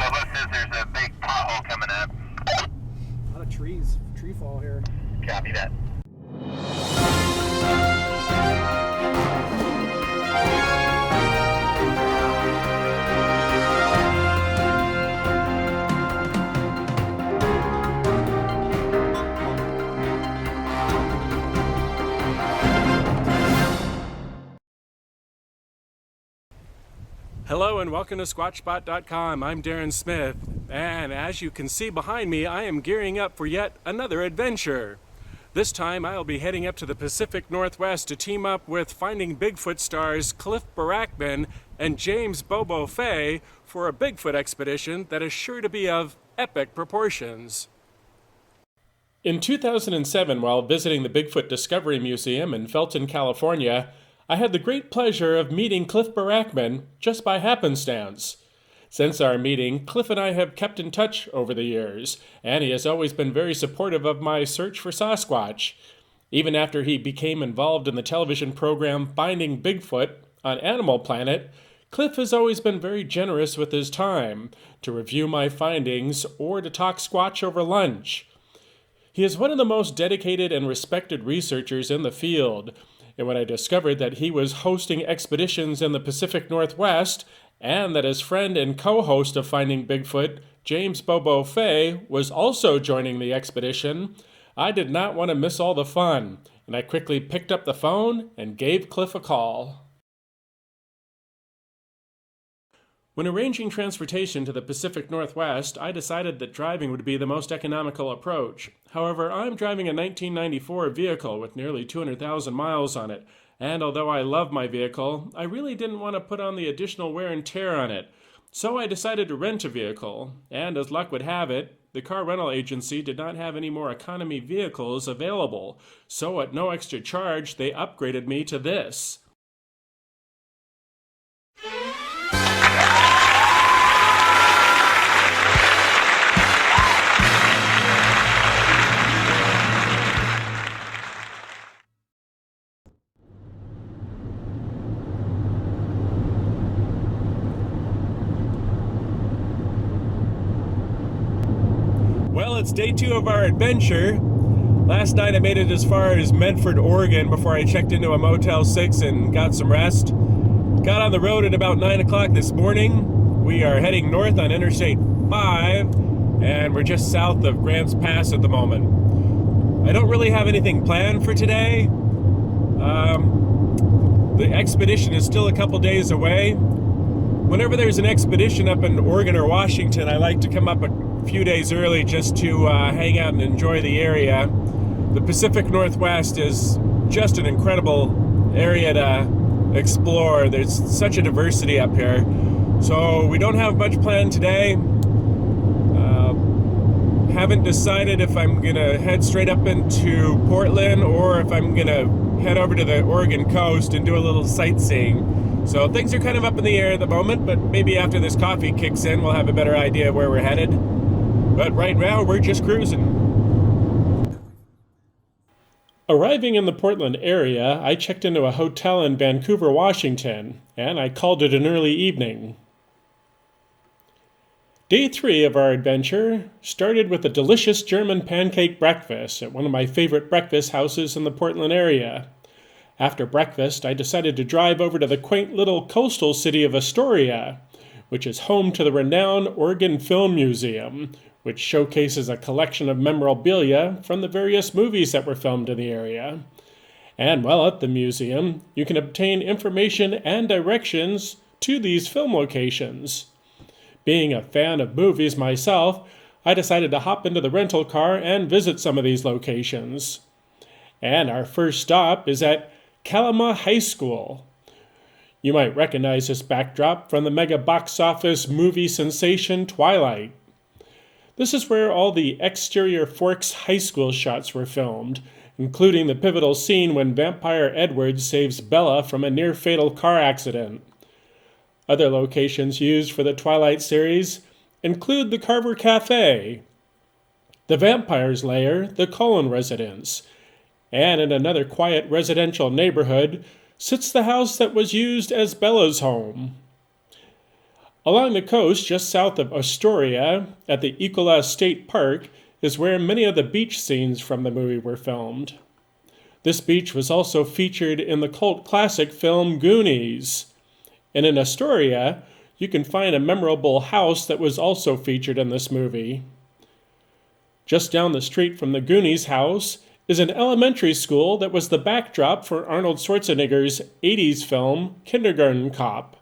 Bobo says there's a big pothole coming up. A lot of trees, tree fall here. Copy that. Hello and welcome to Squatchbot.com. I'm Darren Smith, and as you can see behind me, I am gearing up for yet another adventure. This time I'll be heading up to the Pacific Northwest to team up with Finding Bigfoot stars Cliff Barackman and James Bobo Fay for a Bigfoot expedition that is sure to be of epic proportions. In 2007, while visiting the Bigfoot Discovery Museum in Felton, California, I had the great pleasure of meeting Cliff Barackman just by happenstance. Since our meeting, Cliff and I have kept in touch over the years, and he has always been very supportive of my search for Sasquatch. Even after he became involved in the television program Finding Bigfoot on Animal Planet, Cliff has always been very generous with his time to review my findings or to talk Squatch over lunch. He is one of the most dedicated and respected researchers in the field, and when I discovered that he was hosting expeditions in the Pacific Northwest and that his friend and co-host of Finding Bigfoot, James Bobo Fay, was also joining the expedition, I did not want to miss all the fun, and I quickly picked up the phone and gave Cliff a call. When arranging transportation to the Pacific Northwest, I decided that driving would be the most economical approach. However, I'm driving a 1994 vehicle with nearly 200,000 miles on it, and although I love my vehicle, I really didn't want to put on the additional wear and tear on it. So I decided to rent a vehicle, and as luck would have it, the car rental agency did not have any more economy vehicles available, so at no extra charge, they upgraded me to this. Well, it's day 2 of our adventure. Last night I made it as far as Medford, Oregon before I checked into a Motel 6 and got some rest. Got on the road at about 9 o'clock this morning. We are heading north on Interstate 5, and we're just south of Grants Pass at the moment. I don't really have anything planned for today. The expedition is still a couple days away. Whenever there's an expedition up in Oregon or Washington, I like to come up a few days early just to hang out and enjoy the area. The Pacific Northwest is just an incredible area to explore. There's such a diversity up here. So we don't have much planned today. Haven't decided if I'm gonna head straight up into Portland or if I'm gonna head over to the Oregon coast and do a little sightseeing. So things are kind of up in the air at the moment, but maybe after this coffee kicks in, we'll have a better idea of where we're headed. But right now, we're just cruising. Arriving in the Portland area, I checked into a hotel in Vancouver, Washington, and I called it an early evening. Day 3 of our adventure started with a delicious German pancake breakfast at one of my favorite breakfast houses in the Portland area. After breakfast, I decided to drive over to the quaint little coastal city of Astoria, which is home to the renowned Oregon Film Museum, which showcases a collection of memorabilia from the various movies that were filmed in the area. And while at the museum, you can obtain information and directions to these film locations. Being a fan of movies myself, I decided to hop into the rental car and visit some of these locations. And our first stop is at Kalama High School. You might recognize this backdrop from the mega box office movie sensation Twilight. This is where all the exterior Forks High School shots were filmed, including the pivotal scene when Vampire Edward saves Bella from a near-fatal car accident. Other locations used for the Twilight series include the Carver Cafe, the Vampire's Lair, the Cullen residence, and in another quiet residential neighborhood sits the house that was used as Bella's home. Along the coast, just south of Astoria, at the Ecola State Park, is where many of the beach scenes from the movie were filmed. This beach was also featured in the cult classic film Goonies. And in Astoria, you can find a memorable house that was also featured in this movie. Just down the street from the Goonies house is an elementary school that was the backdrop for Arnold Schwarzenegger's 80s film Kindergarten Cop.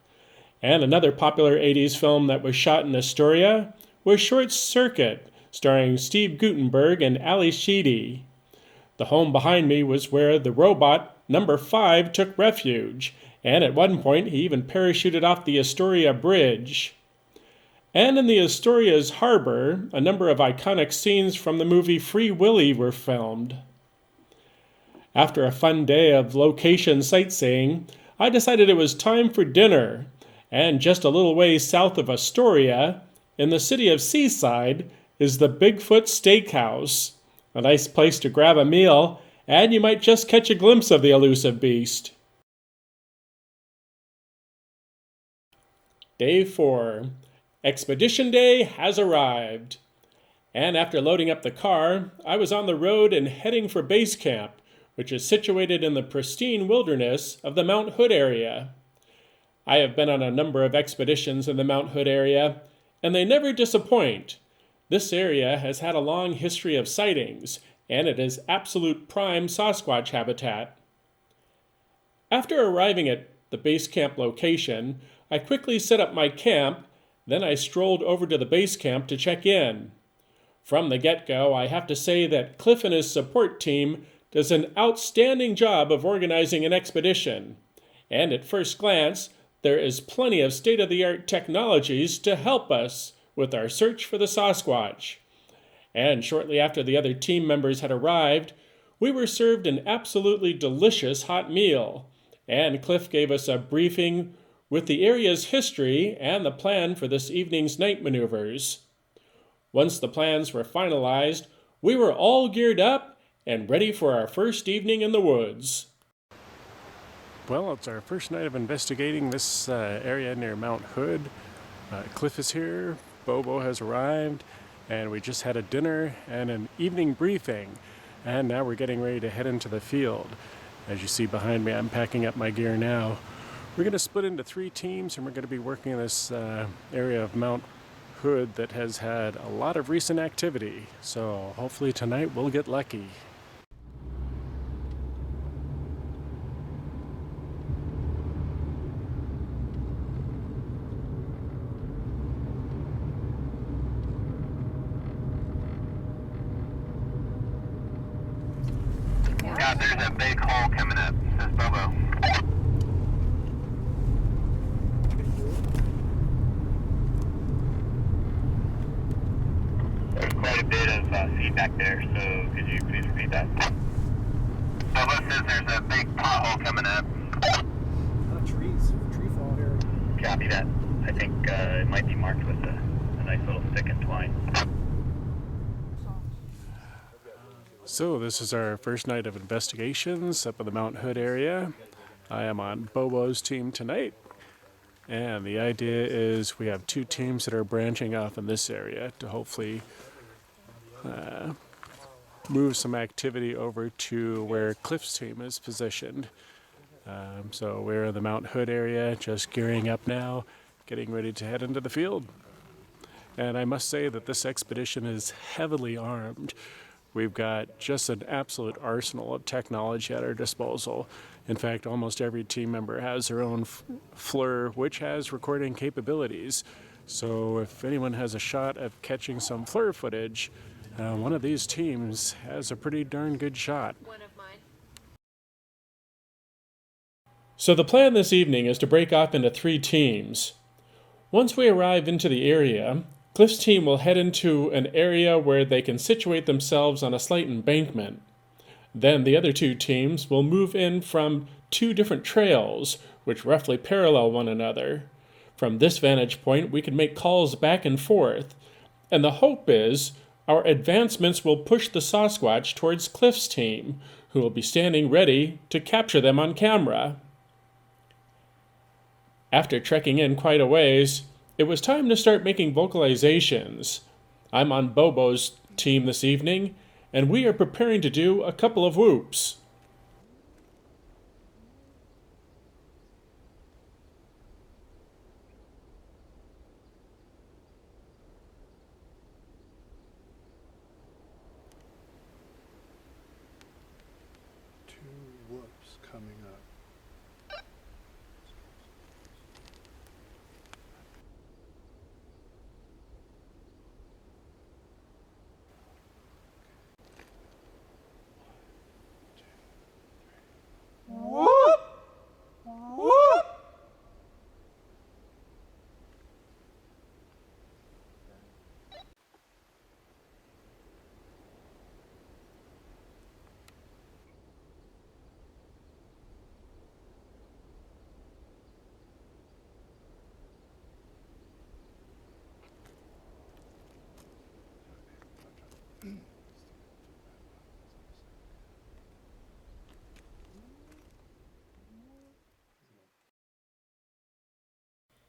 And another popular 80s film that was shot in Astoria was Short Circuit, starring Steve Guttenberg and Ali Sheedy. The home behind me was where the robot number 5 took refuge, and at one point he even parachuted off the Astoria Bridge. And in the Astoria's harbor, a number of iconic scenes from the movie Free Willy were filmed. After a fun day of location sightseeing, I decided it was time for dinner, and just a little ways south of Astoria, in the city of Seaside, is the Bigfoot Steakhouse, a nice place to grab a meal, and you might just catch a glimpse of the elusive beast. Day 4. Expedition Day has arrived. And after loading up the car, I was on the road and heading for base camp, which is situated in the pristine wilderness of the Mount Hood area. I have been on a number of expeditions in the Mount Hood area, and they never disappoint. This area has had a long history of sightings, and it is absolute prime Sasquatch habitat. After arriving at the base camp location, I quickly set up my camp, then I strolled over to the base camp to check in. From the get-go, I have to say that Cliff and his support team does an outstanding job of organizing an expedition, and at first glance, there is plenty of state-of-the-art technologies to help us with our search for the Sasquatch. And shortly after the other team members had arrived, we were served an absolutely delicious hot meal, and Cliff gave us a briefing with the area's history and the plan for this evening's night maneuvers. Once the plans were finalized, we were all geared up and ready for our first evening in the woods. Well, it's our first night of investigating this area near Mount Hood. Cliff is here, Bobo has arrived, and we just had a dinner and an evening briefing. And now we're getting ready to head into the field. As you see behind me, I'm packing up my gear now. We're going to split into 3 teams, and we're going to be working in this area of Mount Hood that has had a lot of recent activity. So hopefully tonight we'll get lucky. Yeah, there's a big hole coming up, says Bobo. There's quite a bit of feedback there, so could you please repeat that? Bobo says there's a big pothole coming up. A lot of trees, tree fall here. Copy that. I think it might be marked with a nice little stick and twine. So this is our first night of investigations up in the Mount Hood area. I am on Bobo's team tonight, and the idea is we have 2 teams that are branching off in this area to hopefully move some activity over to where Cliff's team is positioned. So we're in the Mount Hood area, just gearing up now, getting ready to head into the field. And I must say that this expedition is heavily armed. We've got just an absolute arsenal of technology at our disposal. In fact, almost every team member has their own FLIR, which has recording capabilities. So if anyone has a shot of catching some FLIR footage, one of these teams has a pretty darn good shot. One of mine. So the plan this evening is to break off into 3 teams. Once we arrive into the area, Cliff's team will head into an area where they can situate themselves on a slight embankment. Then the other 2 teams will move in from 2 different trails, which roughly parallel one another. From this vantage point, we can make calls back and forth, and the hope is our advancements will push the Sasquatch towards Cliff's team, who will be standing ready to capture them on camera. After trekking in quite a ways, It was time to start making vocalizations. I'm on Bobo's team this evening, and we are preparing to do a couple of whoops. Two whoops coming up.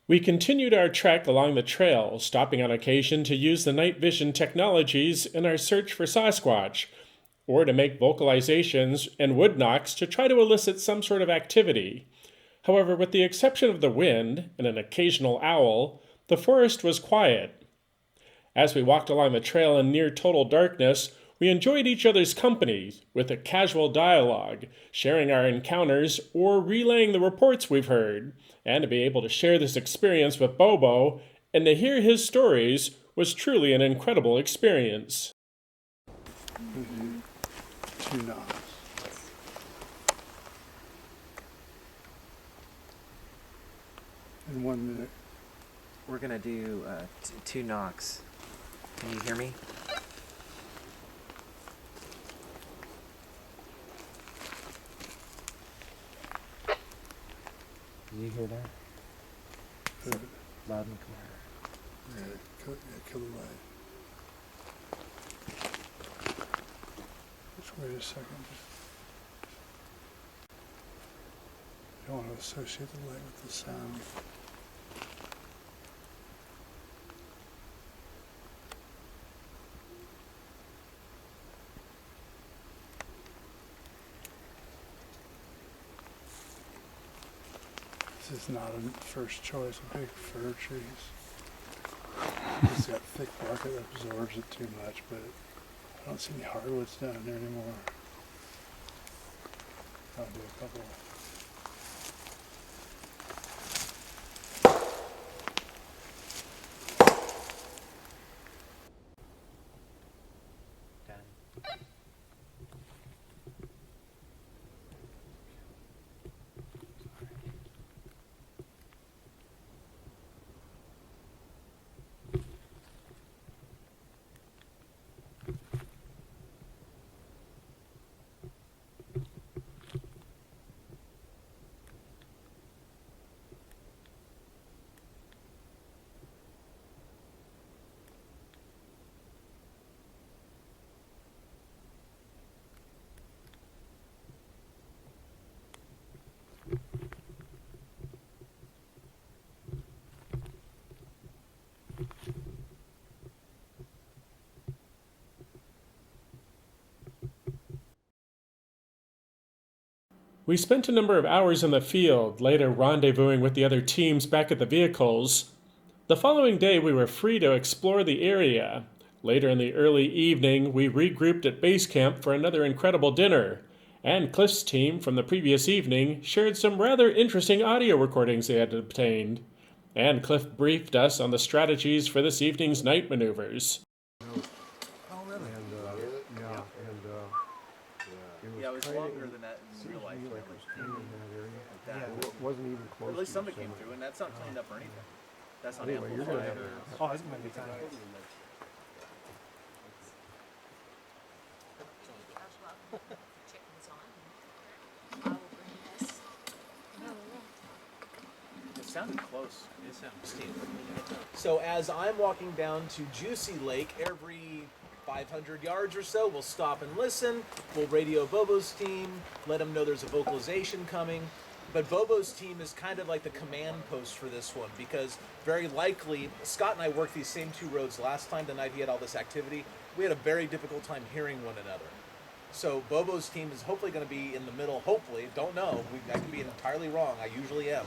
We continued our trek along the trail, stopping on occasion to use the night vision technologies in our search for Sasquatch, or to make vocalizations and wood knocks to try to elicit some sort of activity. However, with the exception of the wind and an occasional owl, the forest was quiet. As we walked along the trail in near total darkness, we enjoyed each other's company with a casual dialogue, sharing our encounters or relaying the reports we've heard. And to be able to share this experience with Bobo and to hear his stories was truly an incredible experience. Two knobs. In 1 minute. We're gonna do two knocks. Can you hear me? Did you hear that? Loud and clear. Kill the light. Just wait a second. You don't want to associate the light with the sound. This is not a first choice of big fir trees. It's got thick bark that absorbs it too much, but I don't see any hardwoods down there anymore. I'll do a couple. We spent a number of hours in the field, later rendezvousing with the other teams back at the vehicles. The following day, we were free to explore the area. Later in the early evening, we regrouped at base camp for another incredible dinner, and Cliff's team from the previous evening shared some rather interesting audio recordings they had obtained. And Cliff briefed us on the strategies for this evening's night maneuvers. Yeah, it was longer than that in real life. Wasn't even close. At least something came through, and that's not cleaned up or anything. That's not amplified. Oh, this might be time. It sounded close. It sounded. So as I'm walking down to Juicy Lake, every 500 yards or so, we'll stop and listen. We'll radio Bobo's team, let them know there's a vocalization coming. But Bobo's team is kind of like the command post for this one, because very likely Scott and I worked these same 2 roads last time, the night he had all this activity. We had a very difficult time hearing one another. So Bobo's team is hopefully going to be in the middle. Hopefully, don't know. I could be entirely wrong. I usually am.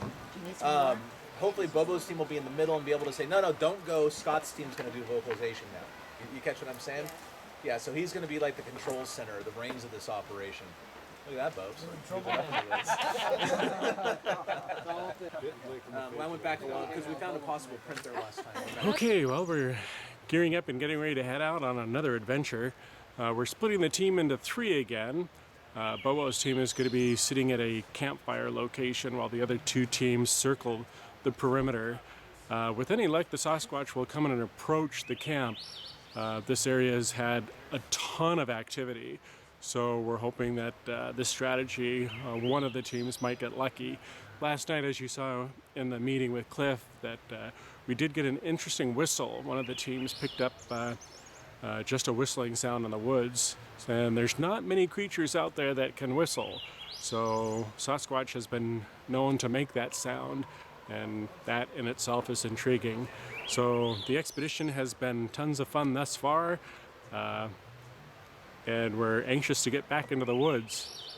Hopefully Bobo's team will be in the middle and be able to say, no, don't go. Scott's team's going to do vocalization now. You catch what I'm saying? Yeah, so he's going to be like the control center, the brains of this operation. Look at that, Bobs. I went back alone because we found a possible print there last time. Okay, well, we're gearing up and getting ready to head out on another adventure. We're splitting the team into 3 again. Bobo's team is going to be sitting at a campfire location while the other 2 teams circle the perimeter. With any luck, the Sasquatch will come in and approach the camp. This area has had a ton of activity, so we're hoping that this strategy, one of the teams might get lucky. Last night, as you saw in the meeting with Cliff, that we did get an interesting whistle. One of the teams picked up just a whistling sound in the woods, and there's not many creatures out there that can whistle. So Sasquatch has been known to make that sound, and that in itself is intriguing. So the expedition has been tons of fun thus far, and we're anxious to get back into the woods.